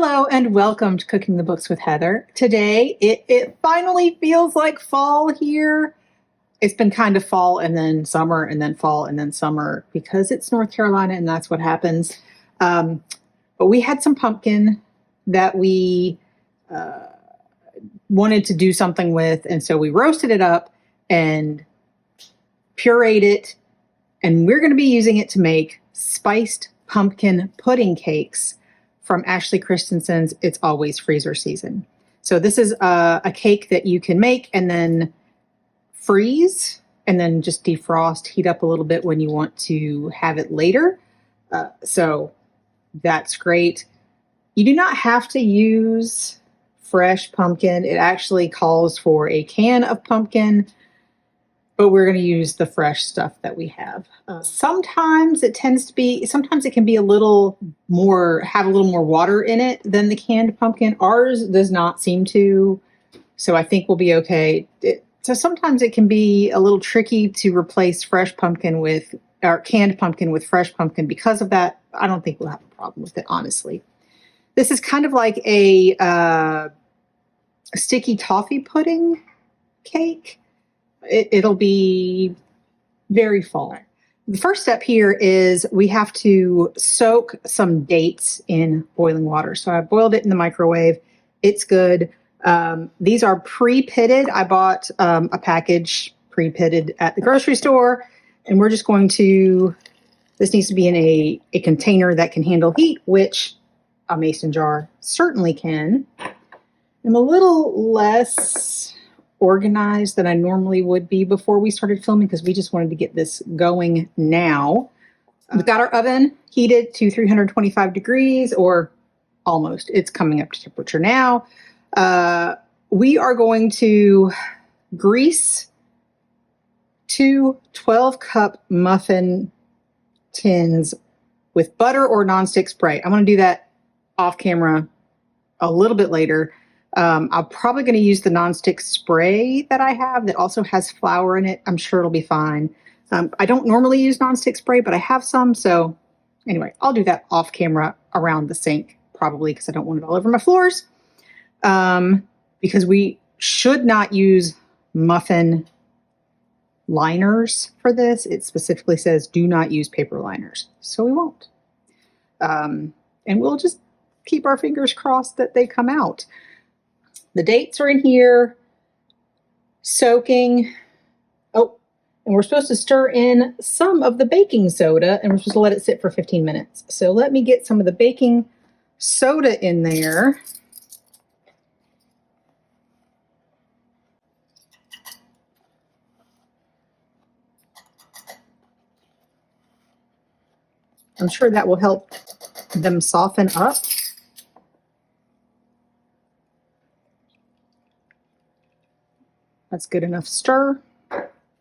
Hello and welcome to Cooking the Books with Heather. Today, it finally feels like fall here. It's been kind of fall and then summer and then fall and then summer because it's North Carolina and that's what happens. But we had some pumpkin that we wanted to do something with, and so we roasted it up and pureed it, and we're going to be using it to make spiced pumpkin pudding cakes from Ashley Christensen's It's Always Freezer Season. So this is a cake that you can make and then freeze and then just defrost, heat up a little bit when you want to have it later. So that's great. You do not have to use fresh pumpkin. It actually calls for a can of pumpkin, but we're going to use the fresh stuff that we have. Sometimes it can be a little more, have a little more water in it than the canned pumpkin. Ours does not seem to, so I think we'll be okay. So sometimes it can be a little tricky to replace fresh pumpkin with, or canned pumpkin with fresh pumpkin. Because of that, I don't think we'll have a problem with it, honestly. This is kind of like a sticky toffee pudding cake. It'll be very fall. The first step here is we have to soak some dates in boiling water. So I boiled it in the microwave. It's good. These are pre-pitted. I bought a package pre-pitted at the grocery store, and we're just going to, this needs to be in a container that can handle heat, which a mason jar certainly can. I'm a little less organized than I normally would be before we started filming because we just wanted to get this going now. We've got our oven heated to 325 degrees, or almost. It's coming up to temperature now. We are going to grease 2 12-cup muffin tins with butter or nonstick spray. I'm going to do that off camera a little bit later. I'm probably going to use the nonstick spray that I have that also has flour in it. I'm sure it'll be fine. I don't normally use nonstick spray, but I have some. So anyway, I'll do that off camera around the sink probably because I don't want it all over my floors. Because we should not use muffin liners for this. It specifically says do not use paper liners. So we won't. And we'll just keep our fingers crossed that they come out. The dates are in here, soaking. Oh, and we're supposed to stir in some of the baking soda, and we're supposed to let it sit for 15 minutes. So let me get some of the baking soda in there. I'm sure that will help them soften up. That's good enough stir.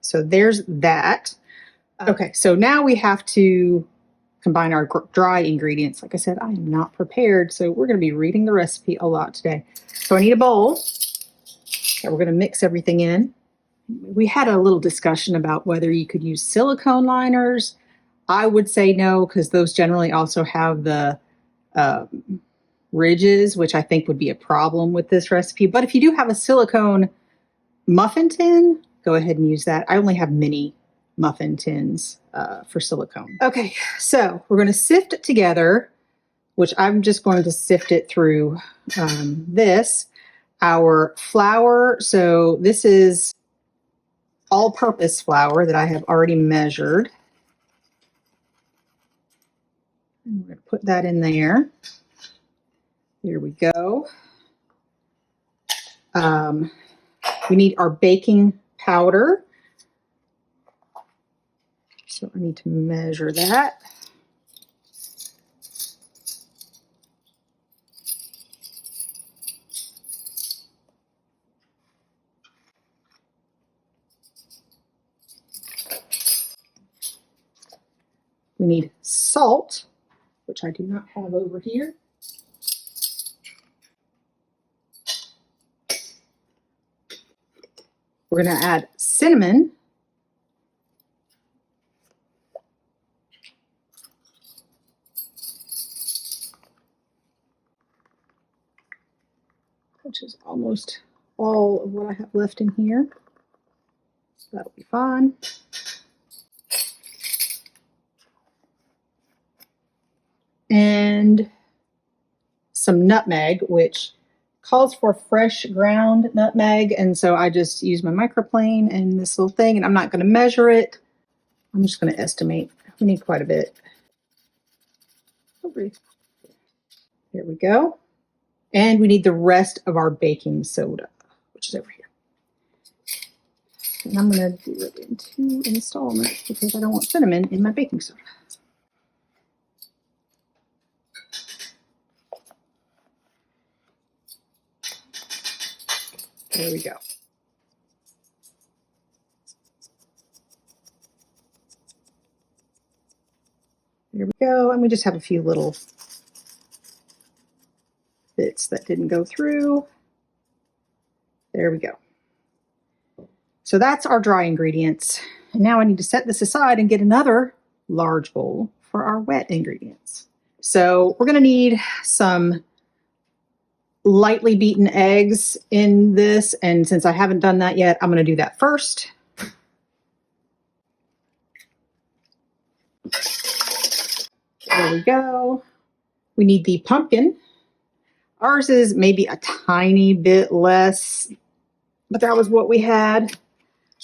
So there's that. Okay, so now we have to combine our dry ingredients. Like I said, I am not prepared, so we're going to be reading the recipe a lot today. So I need a bowl that we're going to mix everything in. We had a little discussion about whether you could use silicone liners. I would say no, because those generally also have the ridges, which I think would be a problem with this recipe. But if you do have a silicone muffin tin, go ahead and use that. I only have mini muffin tins for silicone. Okay, so we're going to sift it together, which I'm just going to sift it through our flour. So this is all-purpose flour that I have already measured. And we're going to put that in there. Here we go. We need our baking powder. So I need to measure that. We need salt, which I do not have over here. We're going to add cinnamon. which is almost all of what I have left in here. So that'll be fine. And some nutmeg, which calls for fresh ground nutmeg. And so I just use my microplane and this little thing, and I'm not going to measure it. I'm just going to estimate. We need quite a bit. There we go. And we need the rest of our baking soda, which is over here. And I'm going to do it in 2 installments because I don't want cinnamon in my baking soda. There we go. There we go. And we just have a few little bits that didn't go through. There we go. So that's our dry ingredients. And now I need to set this aside and get another large bowl for our wet ingredients. So we're going to need some lightly beaten eggs in this. And since I haven't done that yet, I'm going to do that first. There we go. We need the pumpkin. Ours is maybe a tiny bit less, but that was what we had.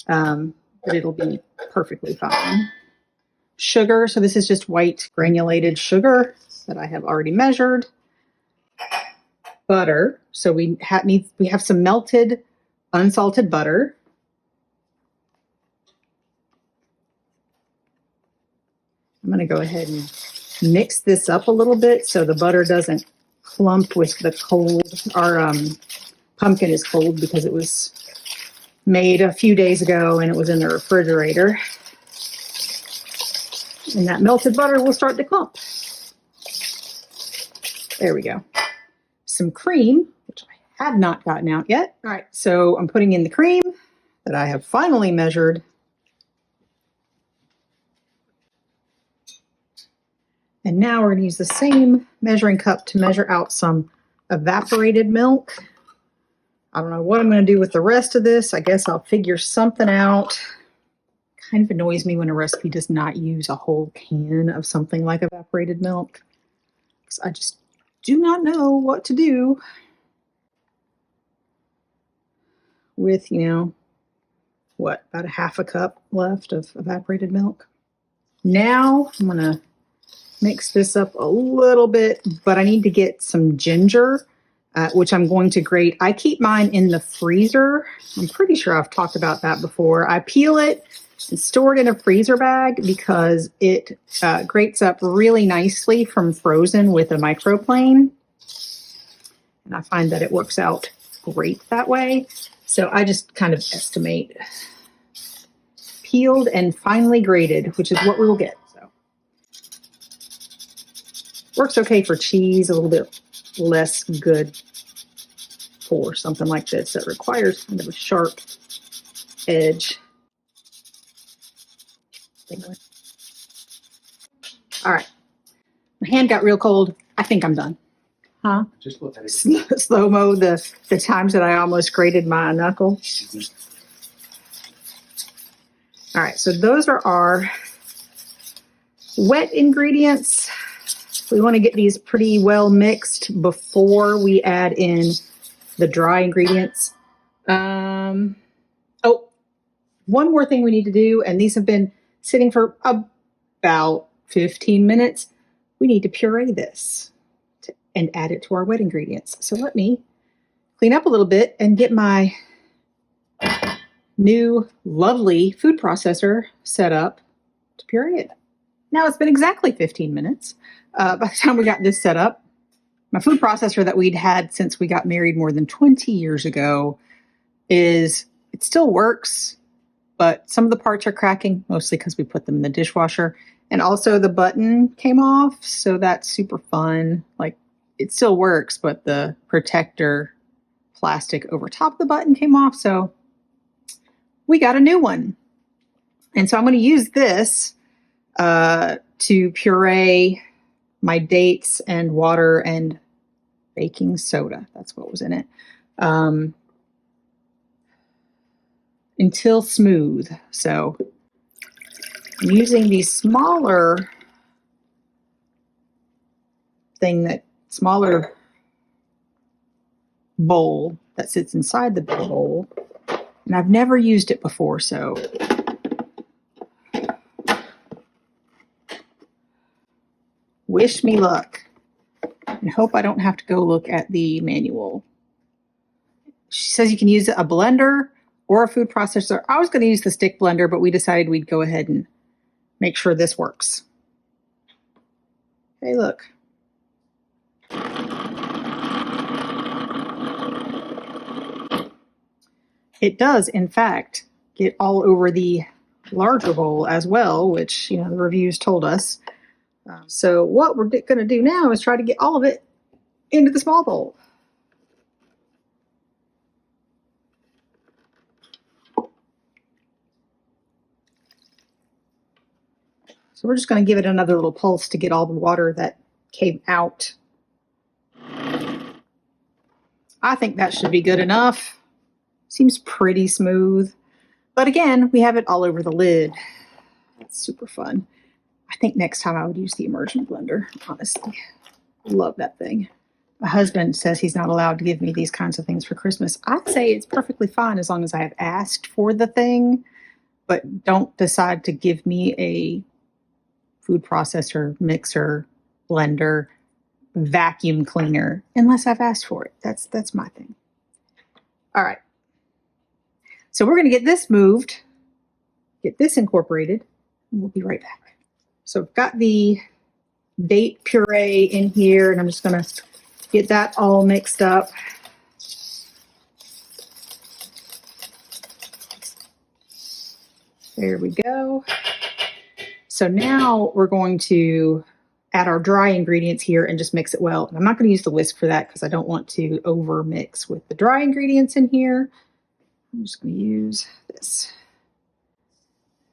But it'll be perfectly fine. Sugar. So this is just white granulated sugar that I have already measured. Butter. So we have some melted unsalted butter. I'm going to go ahead and mix this up a little bit so the butter doesn't clump with the cold. Our pumpkin is cold because it was made a few days ago and it was in the refrigerator. And that melted butter will start to clump. There we go. Some cream, which I have not gotten out yet. All right, so I'm putting in the cream that I have finally measured. And now we're going to use the same measuring cup to measure out some evaporated milk. I don't know what I'm going to do with the rest of this. I guess I'll figure something out. Kind of annoys me when a recipe does not use a whole can of something like evaporated milk, because I just do not know what to do with, what, about a half a cup left of evaporated milk. Now I'm going to mix this up a little bit, but I need to get some ginger, which I'm going to grate. I keep mine in the freezer. I'm pretty sure I've talked about that before. I peel it and store it in a freezer bag because it grates up really nicely from frozen with a microplane. And I find that it works out great that way. So I just kind of estimate peeled and finely grated, which is what we will get. So works okay for cheese, a little bit less good for something like this that requires kind of a sharp edge. All right, my hand got real cold. I think I'm done. Huh? Just look at it. Slow-mo the times that I almost grated my knuckle. All right, so those are our wet ingredients. We want to get these pretty well mixed before we add in the dry ingredients. Oh, one more thing we need to do, and these have been sitting for about 15 minutes. We need to puree this and add it to our wet ingredients. So let me clean up a little bit and get my new lovely food processor set up to puree it. Now it's been exactly 15 minutes by the time we got this set up. My food processor that we'd had since we got married more than 20 years ago it still works, but some of the parts are cracking, mostly because we put them in the dishwasher. And also the button came off, so that's super fun. Like, it still works, but the protector plastic over top of the button came off, so we got a new one. And so I'm going to use this to puree my dates and water and baking soda. That's what was in it until smooth. So I'm using the smaller bowl that sits inside the big bowl. And I've never used it before, so wish me luck and hope I don't have to go look at the manual. She says you can use a blender or a food processor. I was going to use the stick blender, but we decided we'd go ahead and make sure this works. Hey, look. It does, in fact, get all over the larger bowl as well, which, the reviews told us. So what we're going to do now is try to get all of it into the small bowl. So we're just going to give it another little pulse to get all the water that came out. I think that should be good enough. Seems pretty smooth. But again, we have it all over the lid. That's super fun. I think next time I would use the immersion blender, honestly. Love that thing. My husband says he's not allowed to give me these kinds of things for Christmas. I'd say it's perfectly fine as long as I have asked for the thing, but don't decide to give me a food processor, mixer, blender, vacuum cleaner unless I've asked for it. That's my thing. All right. So we're going to get this moved, get this incorporated, and we'll be right back. So I've got the date puree in here, and I'm just going to get that all mixed up. There we go. So now we're going to add our dry ingredients here and just mix it well. And I'm not going to use the whisk for that because I don't want to over mix with the dry ingredients in here. I'm just going to use this.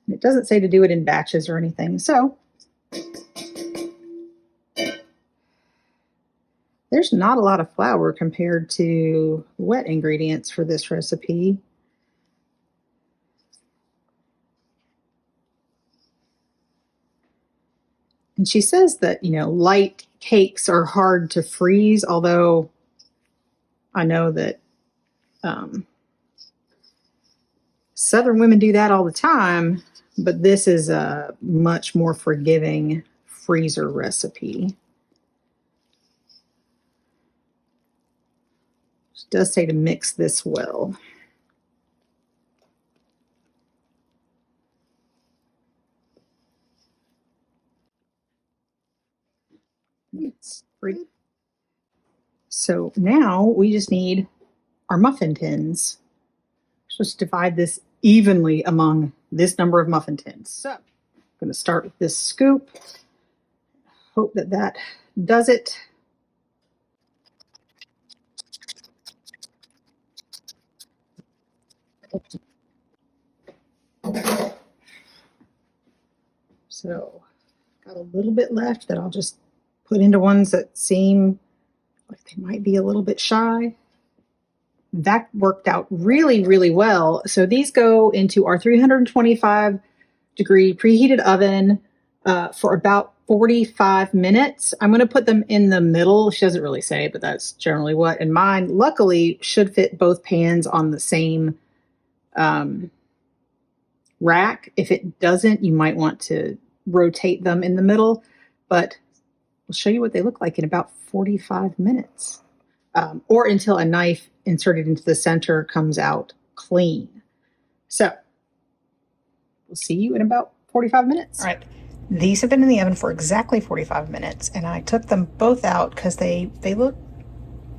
And it doesn't say to do it in batches or anything, so there's not a lot of flour compared to wet ingredients for this recipe. And she says that, light cakes are hard to freeze, although I know that Southern women do that all the time, but this is a much more forgiving freezer recipe. It does say to mix this well. It's pretty. So now we just need our muffin tins. We're supposed to divide this evenly among this number of muffin tins. So I'm going to start with this scoop. Hope that that does it. So got a little bit left that I'll just put into ones that seem like they might be a little bit shy. That worked out really, really well. So these go into our 325 degree preheated oven for about 45 minutes. I'm going to put them in the middle. She doesn't really say, but that's generally what. And mine, luckily, should fit both pans on the same rack. If it doesn't, you might want to rotate them in the middle, but we'll show you what they look like in about 45 minutes. Or until a knife inserted into the center comes out clean. So we'll see you in about 45 minutes. All right. These have been in the oven for exactly 45 minutes, and I took them both out because they look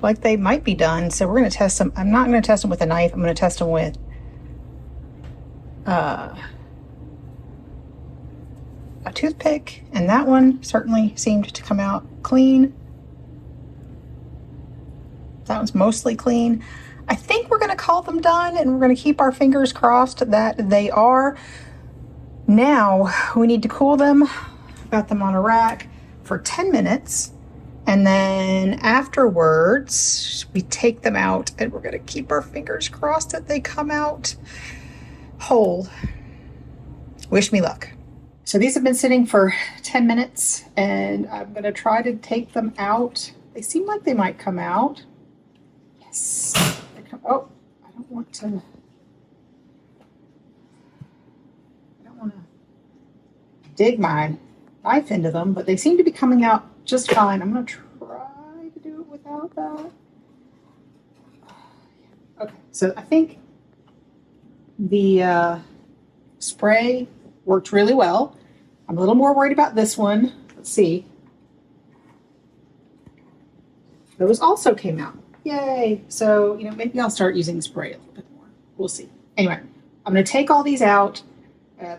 like they might be done. So we're going to test them. I'm not going to test them with a knife. I'm going to test them with a toothpick, and that one certainly seemed to come out clean. That one's mostly clean. I think we're going to call them done, and we're going to keep our fingers crossed that they are. Now we need to cool them. Got them on a rack for 10 minutes, And then afterwards, we take them out and we're gonna keep our fingers crossed that they come out whole. Wish me luck. So these have been sitting for 10 minutes and I'm gonna try to take them out. They seem like they might come out. Yes. Oh, I don't want to dig my knife into them, but they seem to be coming out just fine. I'm gonna try to do it without that. Okay, so I think the spray worked really well. I'm a little more worried about this one. Let's see. Those also came out. Yay. So, maybe I'll start using spray a little bit more. We'll see. Anyway, I'm going to take all these out,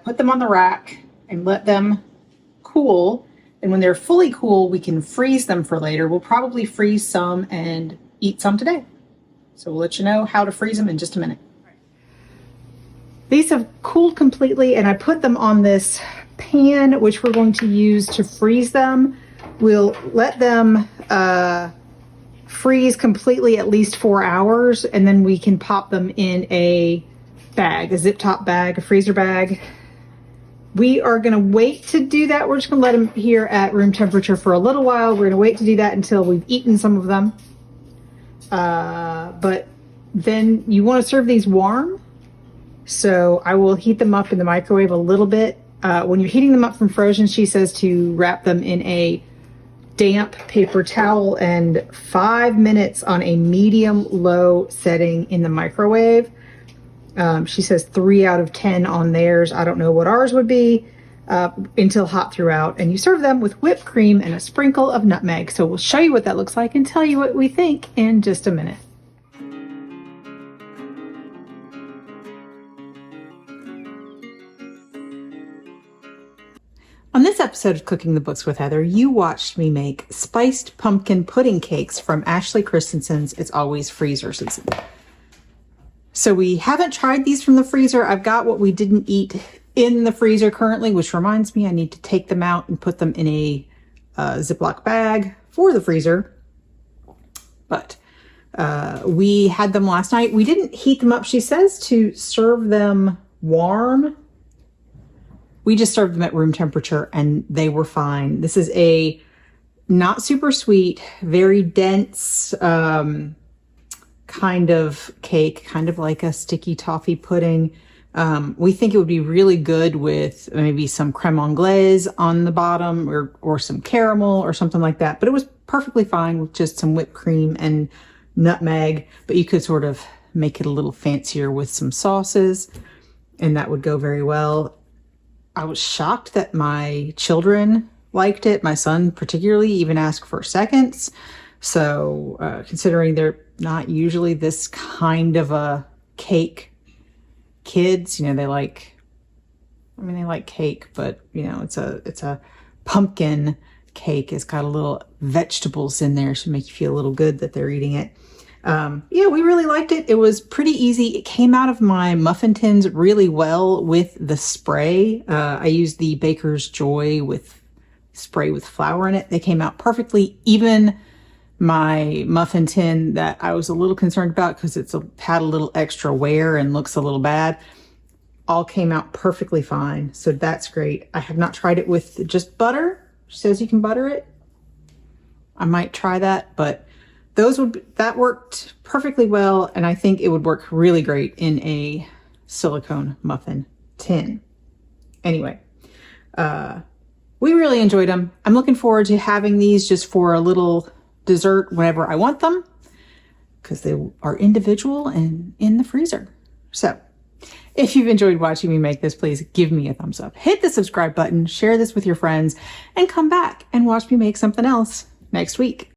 put them on the rack, and let them cool. And when they're fully cool, we can freeze them for later. We'll probably freeze some and eat some today. So we'll let you know how to freeze them in just a minute. These have cooled completely, and I put them on this pan, which we're going to use to freeze them. We'll let them freeze completely at least 4 hours, and then we can pop them in a bag, a zip top bag, a freezer bag. We are going to wait to do that. We're just going to let them here at room temperature for a little while. We're going to wait to do that until we've eaten some of them. But then you want to serve these warm. So I will heat them up in the microwave a little bit. When you're heating them up from frozen, she says to wrap them in a damp paper towel and 5 minutes on a medium-low setting in the microwave. She says 3 out of 10 on theirs. I don't know what ours would be, until hot throughout. And you serve them with whipped cream and a sprinkle of nutmeg. So we'll show you what that looks like and tell you what we think in just a minute. On this episode of Cooking the Books with Heather, you watched me make spiced pumpkin pudding cakes from Ashley Christensen's It's Always Freezer Season. So we haven't tried these from the freezer. I've got what we didn't eat in the freezer currently, which reminds me I need to take them out and put them in a Ziploc bag for the freezer. But we had them last night. We didn't heat them up. She says to serve them warm. We just served them at room temperature and they were fine. This is a not super sweet, very dense kind of cake, kind of like a sticky toffee pudding. We think it would be really good with maybe some creme anglaise on the bottom or some caramel or something like that. But it was perfectly fine with just some whipped cream and nutmeg. But you could sort of make it a little fancier with some sauces and that would go very well. I was shocked that my children liked it. My son particularly even asked for seconds. So considering they're not usually this kind of a cake kids, they like cake, but it's a pumpkin cake. It's got a little vegetables in there to make you feel a little good that they're eating it. Yeah, we really liked it. It was pretty easy. It came out of my muffin tins really well with the spray. I used the Baker's Joy with spray with flour in it. They came out perfectly. Even my muffin tin that I was a little concerned about because had a little extra wear and looks a little bad, all came out perfectly fine. So that's great. I have not tried it with just butter. She says you can butter it. I might try that, but that worked perfectly well, and I think it would work really great in a silicone muffin tin. Anyway, we really enjoyed them. I'm looking forward to having these just for a little dessert whenever I want them, because they are individual and in the freezer. So if you've enjoyed watching me make this, please give me a thumbs up. Hit the subscribe button, share this with your friends, and come back and watch me make something else next week.